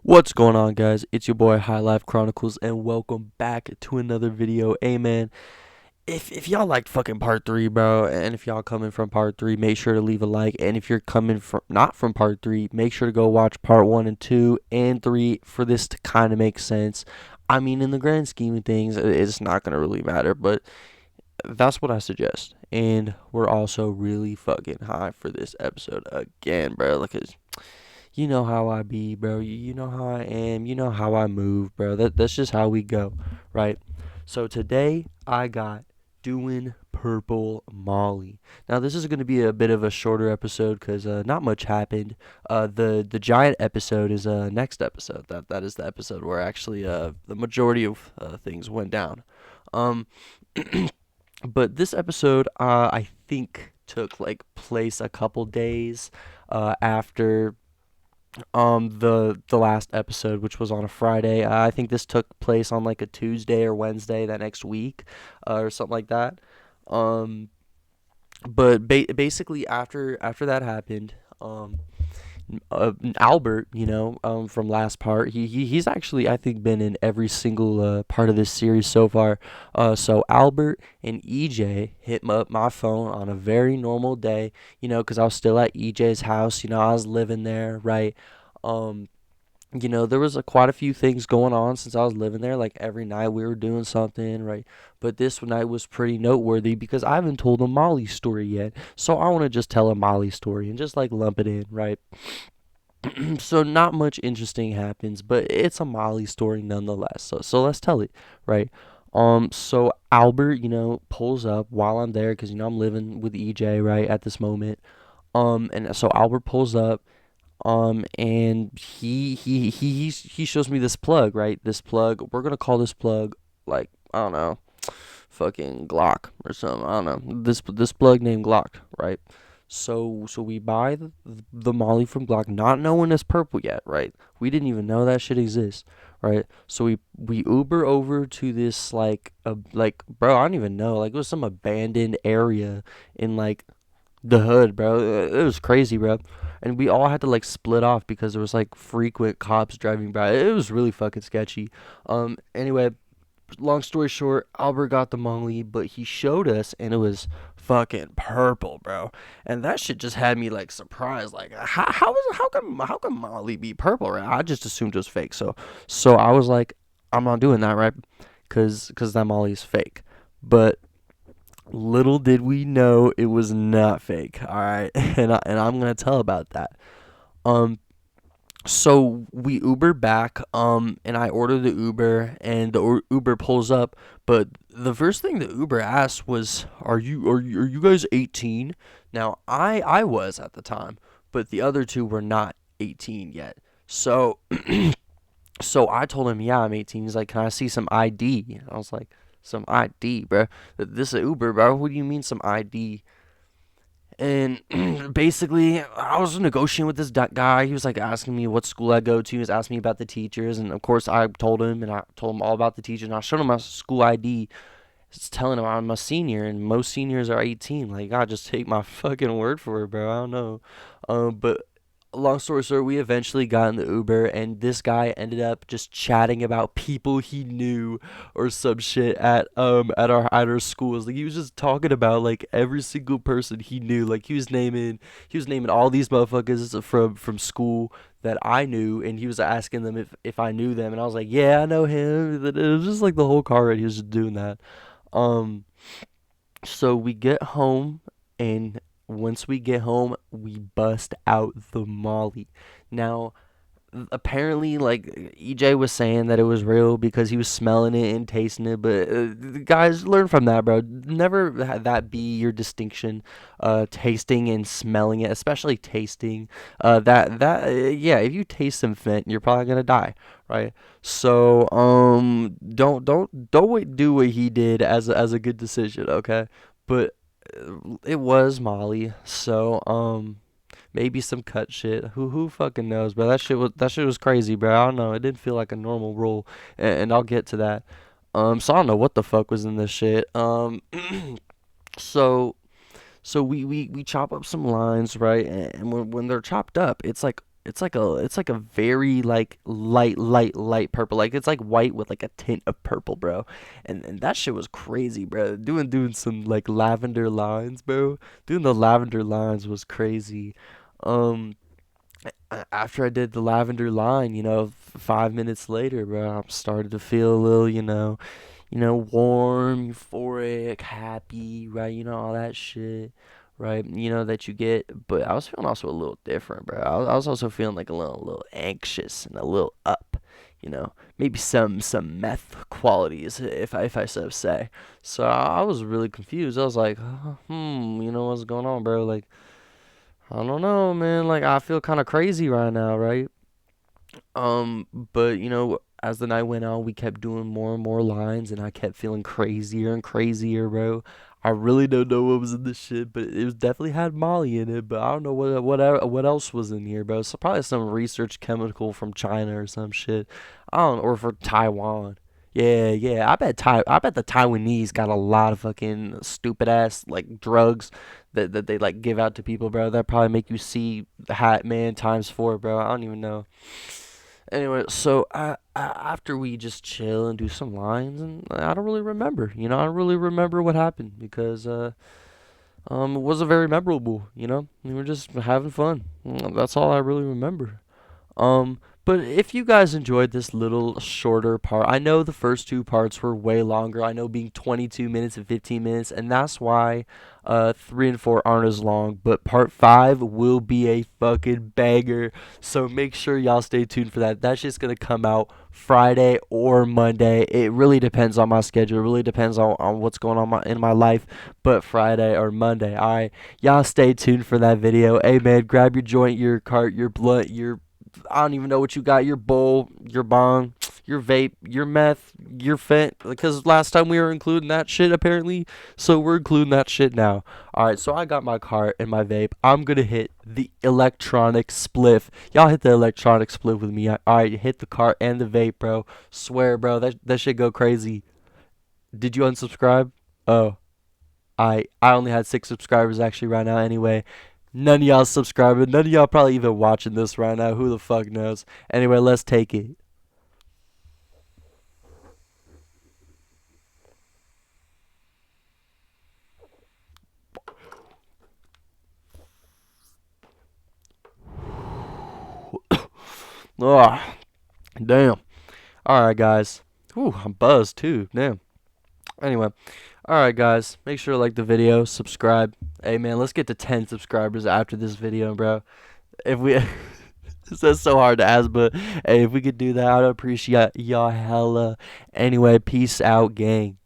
What's going on, guys? It's your boy High Life Chronicles, and welcome back to another video. Hey, man, if y'all liked fucking part three, bro, and if y'all coming from part three, make sure to leave a like. And if you're coming from not from part three, make sure to go watch part one and two and three for this to kind of make sense. I mean, in the grand scheme of things, it's not gonna really matter, but that's what I suggest. And we're also really fucking high for this episode again, bro. Like, you know how I be, bro. You know how I am. You know how I move, bro. That's just how we go, right? So today I got doing purple Molly. Now this is going to be a bit of a shorter episode because not much happened. The giant episode is next episode. That is the episode where actually the majority of things went down. Um, but this episode I think took like place a couple days after the last episode, which was on a Friday. I think this took place on like a Tuesday or Wednesday that next week, or something like that. Um, but basically after that happened, Albert, from last part, he's actually I think been in every single part of this series so far. So Albert and EJ hit up my phone on a very normal day, because I was still at EJ's house. I was living there, right? Um, there was quite a few things going on since I was living there. Like every night we were doing something, right? But this night was pretty noteworthy because I haven't told a Molly story yet. So I want to just tell a Molly story and just like lump it in, right? So not much interesting happens, but it's a Molly story nonetheless. So let's tell it, right? So Albert, pulls up while I'm there because I'm living with EJ right at this moment. And so Albert pulls up, and he shows me this plug, right? This plug, we're gonna call this plug like I don't know, fucking Glock or something. I don't know. This plug named Glock, right? So we buy the Molly from Glock, not knowing it's purple yet, right? We didn't even know that shit exists, right? So we Uber over to this like bro, I don't even know, like it was some abandoned area in like the hood, bro. It was crazy, bro. And we all had to like split off because there was like frequent cops driving by. It was really fucking sketchy. Anyway, long story short, Albert got the Molly, but he showed us, and it was fucking purple, bro. And that shit just had me like surprised. Like, how can Molly be purple? Right? I just assumed it was fake. So I was like, I'm not doing that, right? Cause that Molly's fake. But little did we know it was not fake. All right, and I'm gonna tell about that. Um, so we Uber back, and I order the Uber, and the Uber pulls up. But the first thing the Uber asked was, "Are you guys 18?" Now I was at the time, but the other two were not 18 yet. So so I told him, "Yeah, I'm 18." He's like, "Can I see some ID?" And I was like, "Some ID, bro? This is Uber, bro. What do you mean some ID?" And basically, I was negotiating with this guy. He was like asking me what school I go to. He was asking me about the teachers, and of course, I told him, and I told him all about the teachers. And I showed him my school ID. It's telling him I'm a senior, and most seniors are 18. Like, I just take my fucking word for it, bro. I don't know. But long story short, we eventually got in the Uber, and this guy ended up just chatting about people he knew or some shit at our schools. Like he was just talking about like every single person he knew. Like he was naming all these motherfuckers from school that I knew, and he was asking them if I knew them, and I was like, yeah, I know him. It was just like the whole car ride. He was just doing that. Um, so we get home, and once we get home, we bust out the Molly. Now, apparently, like EJ was saying that it was real because he was smelling it and tasting it, but guys, learn from that, bro. Never that be your distinction. Tasting and smelling it, especially tasting. Yeah, if you taste some fent, you're probably gonna die, right? So don't do what he did as a good decision, okay? But it was Molly, so maybe some cut shit. Who fucking knows, bro? That shit was crazy, bro. I don't know. It didn't feel like a normal roll, and I'll get to that. So I don't know what the fuck was in this shit. So we chop up some lines, right? And when they're chopped up, it's like it's like a very like light purple. Like it's like white with like a tint of purple, bro. And that shit was crazy, bro. Doing some like lavender lines, bro. Doing the lavender lines was crazy. Um After I did the lavender line, 5 minutes later, bro, I started to feel a little, warm, euphoric, happy, right? All that shit, right? That you get. But I was feeling also a little different, bro. I was also feeling like a little anxious and a little up, maybe some meth qualities, if I so say. So I was really confused. I was like, what's going on, bro? Like, I don't know, man. Like, I feel kind of crazy right now, right? But as the night went on, we kept doing more and more lines, and I kept feeling crazier and crazier, bro. I really don't know what was in this shit, but it was definitely had Molly in it. But I don't know what else was in here, bro. So probably some research chemical from China or some shit. I don't know, or for Taiwan. Yeah, yeah. I bet the Taiwanese got a lot of fucking stupid ass like drugs that they like give out to people, bro. That probably make you see the Hat Man times four, bro. I don't even know. Anyway, so after we just chill and do some lines, and I don't really remember. I don't really remember what happened because it wasn't very memorable. We were just having fun. That's all I really remember. But if you guys enjoyed this little shorter part, I know the first two parts were way longer. I know being 22 minutes and 15 minutes, and that's why 3 and 4 aren't as long. But part 5 will be a fucking banger. So make sure y'all stay tuned for that. That's just gonna come out Friday or Monday. It really depends on my schedule. It really depends on what's going on in my life. But Friday or Monday. Alright. Y'all stay tuned for that video. Hey man, grab your joint, your cart, your blunt, your I don't even know what you got. Your bowl, your bong, your vape, your meth, your fent. Because last time we were including that shit apparently, so we're including that shit now. All right, so I got my cart and my vape. I'm gonna hit the electronic spliff. Y'all hit the electronic spliff with me. All right, hit the cart and the vape, bro. Swear, bro, that shit go crazy. Did you unsubscribe? Oh. I only had 6 subscribers actually right now anyway. None of y'all subscribing. None of y'all probably even watching this right now. Who the fuck knows? Anyway, let's take it. Oh, damn. Alright, guys. Ooh, I'm buzzed too. Damn. Anyway. Alright, guys. Make sure to like the video, subscribe. Hey, man, let's get to 10 subscribers after this video, bro. If we. That's so hard to ask, but hey, if we could do that, I'd appreciate y'all hella. Anyway, peace out, gang.